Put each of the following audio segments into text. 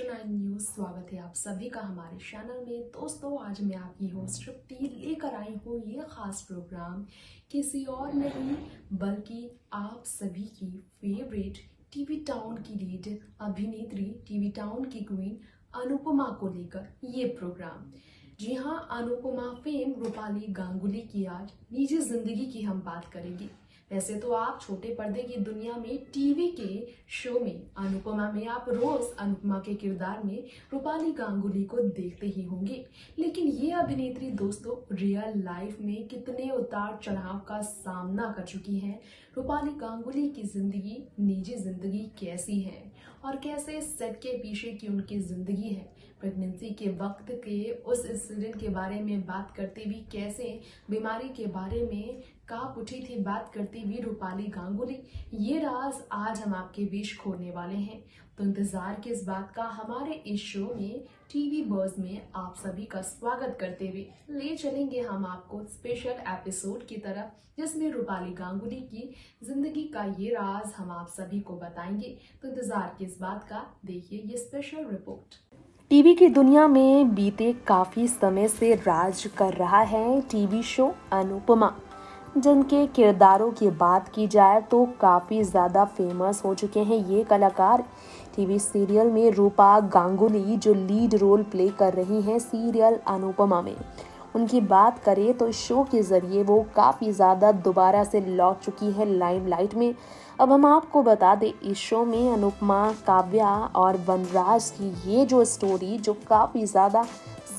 9 news स्वागत है आप सभी का हमारे चैनल में। दोस्तों आज मैं आपकी होस्ट तृप्ति लेकर आई हूँ ये खास प्रोग्राम किसी और नहीं बल्कि आप सभी की फेवरेट टीवी टाउन की लीड अभिनेत्री, टीवी टाउन की क्वीन अनुपमा को लेकर ये प्रोग्राम। जी हाँ, अनुपमा फेम रूपाली गांगुली की आज निजी जिंदगी की हम बात करेंगे। वैसे तो आप छोटे पर्दे की दुनिया में टीवी के शो में अनुपमा में आप रोज अनुपमा के किरदार में रूपाली गांगुली को देखते ही होंगे, लेकिन ये अभिनेत्री दोस्तों रियल लाइफ में कितने उतार चढ़ाव का सामना कर चुकी हैं। रूपाली गांगुली की जिंदगी, निजी जिंदगी कैसी है और कैसे सेट के पीछे की उनकी जिंदगी है। प्रेगनेंसी के वक्त के उस इंसिडेंट के बारे में बात करते हुए, कैसे बीमारी के बारे में कांप उठी थी बात करती हुई रूपाली गांगुली, ये राज आज हम आपके बीच खोलने वाले हैं। तो इंतजार किस बात का, हमारे इस शो में टीवी बज़ में आप सभी का स्वागत करते हुए ले चलेंगे हम आपको स्पेशल एपिसोड की तरफ, जिसमें रूपाली गांगुली की जिंदगी का ये राज हम आप सभी को बताएंगे। तो इंतजार किस बात का, देखिए ये स्पेशल रिपोर्ट। टीवी की दुनिया में बीते काफी समय से राज कर रहा है टीवी शो अनुपमा, जिनके किरदारों की बात की जाए तो काफ़ी ज़्यादा फेमस हो चुके हैं ये कलाकार। टीवी सीरियल में रूपा गांगुली जो लीड रोल प्ले कर रही हैं सीरियल अनुपमा में, उनकी बात करें तो इस शो के ज़रिए वो काफ़ी ज़्यादा दोबारा से लौट चुकी है लाइमलाइट में। अब हम आपको बता दें, इस शो में अनुपमा, काव्या और वनराज की ये जो स्टोरी जो काफ़ी ज़्यादा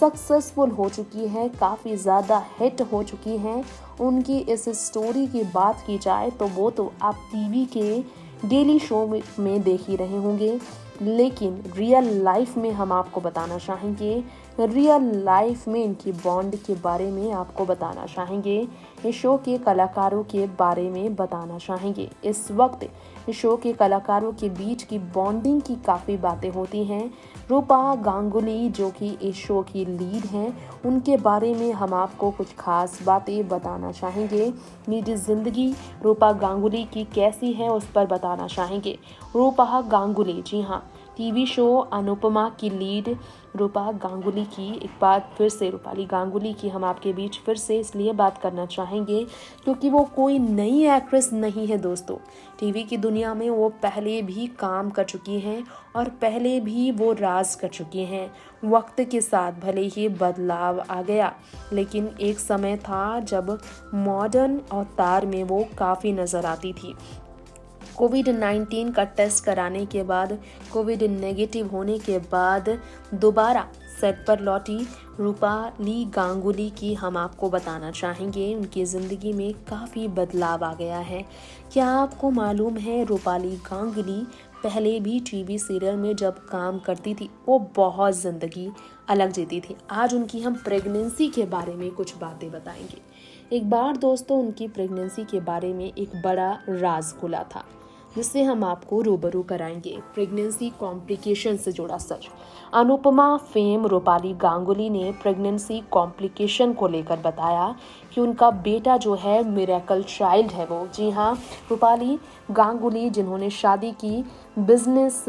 सक्सेसफुल हो चुकी है, काफ़ी ज़्यादा हिट हो चुकी हैं, उनकी इस स्टोरी की बात की जाए तो वो तो आप टीवी के डेली शो में देख ही रहे होंगे, लेकिन रियल लाइफ में हम आपको बताना चाहेंगे, रियल लाइफ में इनकी बॉन्ड के बारे में आपको बताना चाहेंगे, इस शो के कलाकारों के बारे में बताना चाहेंगे। इस वक्त इस शो के कलाकारों के बीच की बॉन्डिंग की काफ़ी बातें होती हैं। रूपा गांगुली जो कि इस शो की लीड हैं, उनके बारे में हम आपको कुछ खास बातें बताना चाहेंगे। निजी ज़िंदगी रूपा गांगुली की कैसी है उस पर बताना चाहेंगे। रूपा गांगुली, जी हाँ, टीवी शो अनुपमा की लीड रूपा गांगुली की एक बार फिर से, रूपाली गांगुली की हम आपके बीच फिर से इसलिए बात करना चाहेंगे क्योंकि वो कोई नई एक्ट्रेस नहीं है दोस्तों। टीवी की दुनिया में वो पहले भी काम कर चुकी हैं और पहले भी वो राज कर चुकी हैं। वक्त के साथ भले ही बदलाव आ गया, लेकिन एक समय था जब मॉडर्न अवतार में वो काफ़ी नज़र आती थी। कोविड-19 का टेस्ट कराने के बाद, कोविड नेगेटिव होने के बाद दोबारा सेट पर लौटी रूपाली गांगुली की हम आपको बताना चाहेंगे उनकी ज़िंदगी में काफ़ी बदलाव आ गया है। क्या आपको मालूम है रूपाली गांगुली पहले भी टीवी सीरियल में जब काम करती थी वो बहुत ज़िंदगी अलग जीती थी। आज उनकी हम प्रेगनेंसी के बारे में कुछ बातें बताएंगे। एक बार दोस्तों उनकी प्रेगनेंसी के बारे में एक बड़ा राज खुला था, जिससे हम आपको रूबरू कराएंगे। प्रेगनेंसी कॉम्प्लिकेशन से जुड़ा सच। अनुपमा फेम रूपाली गांगुली ने प्रेगनेंसी कॉम्प्लिकेशन को लेकर बताया कि उनका बेटा जो है मिरेकल चाइल्ड है वो। जी हाँ, रूपाली गांगुली जिन्होंने शादी की बिजनेस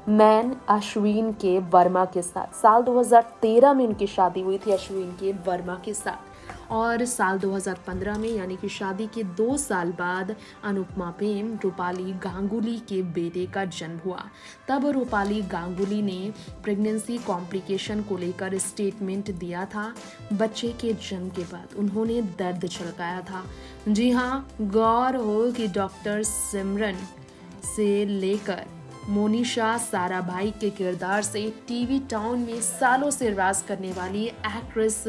मैन अश्विन के वर्मा के साथ, साल 2013 में उनकी शादी हुई थी अश्विन के वर्मा के साथ, और साल 2015 में यानी कि शादी के 2 साल बाद अनुपमा फेम रूपाली गांगुली के बेटे का जन्म हुआ। तब रूपाली गांगुली ने प्रेगनेंसी कॉम्प्लिकेशन को लेकर स्टेटमेंट दिया था। बच्चे के जन्म के बाद उन्होंने दर्द छलकाया था। जी हाँ, गौर हो कि डॉक्टर सिमरन से लेकर मोनिशा साराभाई के किरदार से टीवी टाउन में सालों से राज करने वाली एक्ट्रेस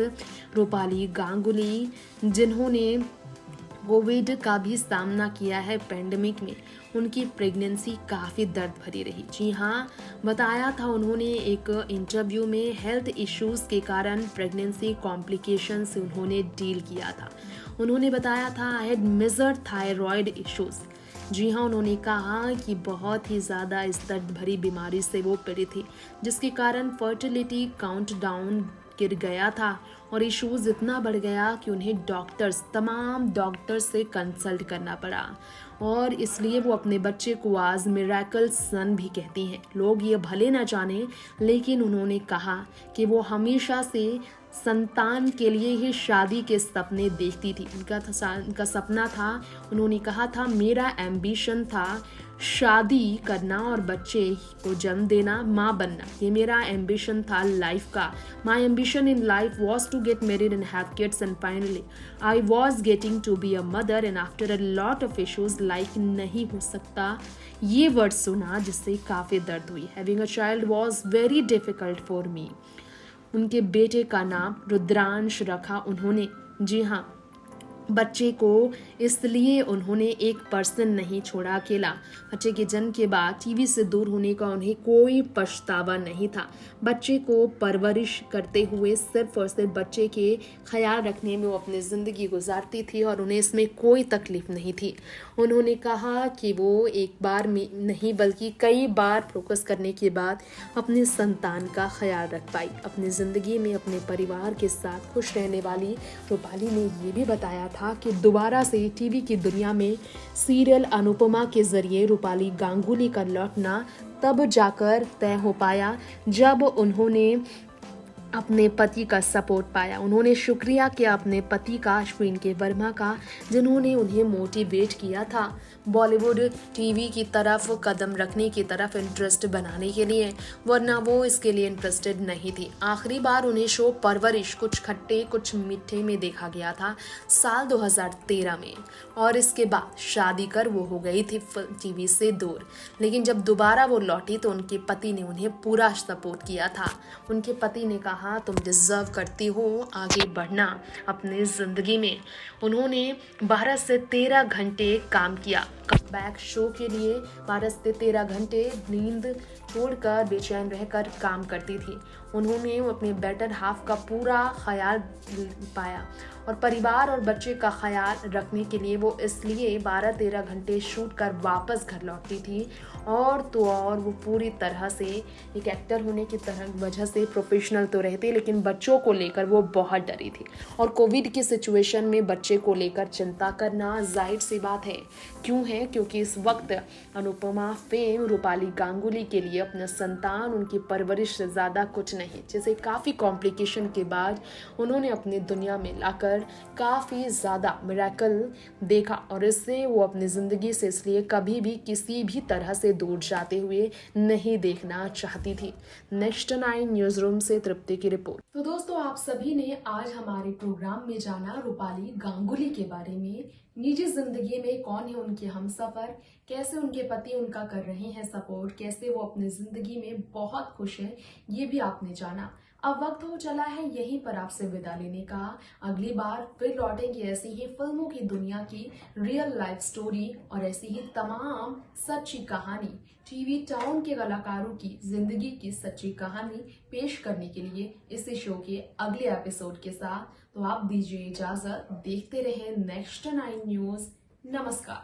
रूपाली गांगुली, जिन्होंने कोविड का भी सामना किया है पेंडेमिक में, उनकी प्रेगनेंसी काफ़ी दर्द भरी रही। जी हाँ, बताया था उन्होंने एक इंटरव्यू में हेल्थ इश्यूज़ के कारण प्रेगनेंसी कॉम्प्लिकेशन से उन्होंने डील किया था। उन्होंने बताया था I had major thyroid issues. जी हाँ, उन्होंने कहा कि बहुत ही ज़्यादा इस दर्द भरी बीमारी से वो पीड़ित थी, जिसके कारण फर्टिलिटी काउंट डाउन गिर गया था और इश्यूज इतना बढ़ गया कि उन्हें तमाम डॉक्टर्स से कंसल्ट करना पड़ा और इसलिए वो अपने बच्चे को आज मिरेकल सन भी कहती हैं। लोग ये भले ना जाने, लेकिन उन्होंने कहा कि वो हमेशा से संतान के लिए ही शादी के सपने देखती थी। उनका सपना था, उन्होंने कहा था, मेरा एम्बिशन था शादी करना और बच्चे को जन्म देना, माँ बनना। ये मेरा एम्बिशन था लाइफ का। My ambition in life was to get married and have kids and finally I was getting to be a mother and after a lot of issues like नहीं हो सकता। ये वर्ड सुना जिससे काफ़ी दर्द हुई। Having a child was very difficult for me. उनके बेटे का नाम रुद्रांश रखा उन्होंने। जी हाँ, बच्चे को इसलिए उन्होंने एक पर्सन नहीं छोड़ा अकेला। बच्चे के जन्म के बाद टीवी से दूर होने का उन्हें कोई पछतावा नहीं था। बच्चे को परवरिश करते हुए सिर्फ और सिर्फ बच्चे के ख्याल रखने में वो अपनी ज़िंदगी गुजारती थी और उन्हें इसमें कोई तकलीफ नहीं थी। उन्होंने कहा कि वो एक बार में नहीं बल्कि कई बार फोकस करने के बाद अपने संतान का ख्याल रख पाई। अपनी ज़िंदगी में अपने परिवार के साथ खुश रहने वाली रूपाली ने ये भी बताया था कि दोबारा से टीवी की दुनिया में सीरियल अनुपमा के जरिए रूपाली गांगुली का लौटना तब जाकर तय हो पाया जब उन्होंने अपने पति का सपोर्ट पाया। उन्होंने शुक्रिया किया अपने पति का, अश्विन के वर्मा का, जिन्होंने उन्हें मोटिवेट किया था बॉलीवुड टीवी की तरफ कदम रखने की तरफ इंटरेस्ट बनाने के लिए, वरना वो इसके लिए इंटरेस्टेड नहीं थी। आखिरी बार उन्हें शो परवरिश कुछ खट्टे कुछ मीठे में देखा गया था साल 2013 में और इसके बाद शादी कर वो हो गई थी टीवी से दूर। लेकिन जब दोबारा वो लौटी तो उनके पति ने उन्हें पूरा सपोर्ट किया था। उनके पति ने कहा, तुम डिजर्व करती हो आगे बढ़ना अपनी जिंदगी में। उन्होंने 12 से 13 घंटे काम किया कमबैक शो के लिए। 12 से 13 घंटे नींद छोड़कर बेचैन रहकर काम करती थी। उन्होंने अपने बेटर हाफ का पूरा ख्याल पाया और परिवार और बच्चे का ख्याल रखने के लिए वो इसलिए 12-13 घंटे शूट कर वापस घर लौटती थी। और तो और वो पूरी तरह से एक एक्टर होने की वजह से प्रोफेशनल तो रहती, लेकिन बच्चों को लेकर वो बहुत डरी थी। और कोविड की सिचुएशन में बच्चे को लेकर चिंता करना जाहिर सी बात है। क्यों है? क्योंकि इस वक्त अनुपमा फेम रूपाली गांगुली के लिए अपना संतान, उनकी परवरिश से ज़्यादा कुछ नहीं, जैसे काफ़ी कॉम्प्लिकेशन के बाद उन्होंने अपनी दुनिया में लाकर काफ़ी ज़्यादा मिरेकल देखा और इससे वो अपनी ज़िंदगी से इसलिए कभी भी किसी भी तरह से दूर जाते हुए नहीं देखना चाहती थी। नेक्स्ट 9 न्यूज़ रूम से तृप्ति की रिपोर्ट। तो दोस्तों, आप सभी ने आज हमारे प्रोग्राम में जाना रूपाली गांगुली के बारे में। निजी जिंदगी में कौन है उनके हमसफर, कैसे उनके पति उनका कर रहे हैं सपोर्ट, कैसे वो अपनी जिंदगी में बहुत खुश हैं, ये भी आपने जाना। अब वक्त हो चला है यहीं पर आपसे विदा लेने का। अगली बार फिर लौटेंगे ऐसी ही फिल्मों की दुनिया की रियल लाइफ स्टोरी और ऐसी ही तमाम सच्ची कहानी, टीवी टाउन के कलाकारों की जिंदगी की सच्ची कहानी पेश करने के लिए इसी शो के अगले एपिसोड के साथ। तो आप दीजिए इजाजत, देखते रहे नेक्स्ट 9 न्यूज़। नमस्कार।